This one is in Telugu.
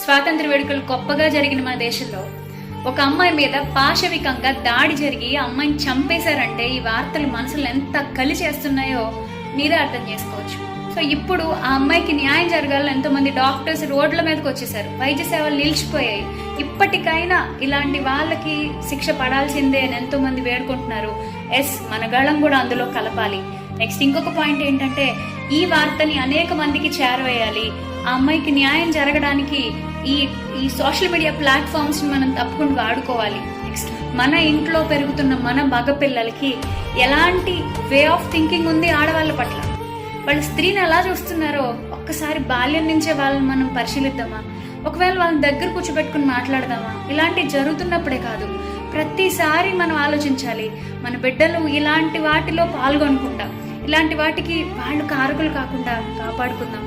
స్వాతంత్ర వేడుకలు గొప్పగా జరిగిన మన దేశంలో ఒక అమ్మాయి మీద పాశవికంగా దాడి జరిగి ఆ అమ్మాయిని చంపేశారంటే ఈ వార్తలు మనసులు ఎంత కలిచేస్తున్నాయో మీరే అర్థం చేసుకోవచ్చు. సో ఇప్పుడు ఆ అమ్మాయికి న్యాయం జరగాలని ఎంతో మంది డాక్టర్స్ రోడ్ల మీదకి వచ్చేసారు. వైద్య సేవలు నిలిచిపోయాయి. ఇప్పటికైనా ఇలాంటి వాళ్ళకి శిక్ష పడాల్సిందే అని ఎంతో మంది వేడుకుంటున్నారు. మన గళం కూడా అందులో కలపాలి. నెక్స్ట్ ఇంకొక పాయింట్ ఏంటంటే ఈ వార్తని అనేక మందికి చేరవేయాలి. ఆ అమ్మాయికి న్యాయం జరగడానికి ఈ సోషల్ మీడియా ప్లాట్ఫామ్స్ మనం తప్పకుండా వాడుకోవాలి. నెక్స్ట్ మన ఇంట్లో పెరుగుతున్న మన మగ పిల్లలకి ఎలాంటి వే ఆఫ్ థింకింగ్ ఉంది ఆడవాళ్ళ పట్ల, వాళ్ళు స్త్రీని ఎలా చూస్తున్నారో ఒక్కసారి బాల్యం నుంచే వాళ్ళని మనం పరిశీలిద్దామా? ఒకవేళ వాళ్ళని దగ్గర కూర్చోబెట్టుకుని మాట్లాడదామా? ఇలాంటివి జరుగుతున్నప్పుడే కాదు, ప్రతిసారి మనం ఆలోచించాలి. మన బిడ్డలు ఇలాంటి వాటిలో పాల్గొనకుండా, ఇలాంటి వాటికి వాళ్ళు కారకులు కాకుండా కాపాడుకుందాం.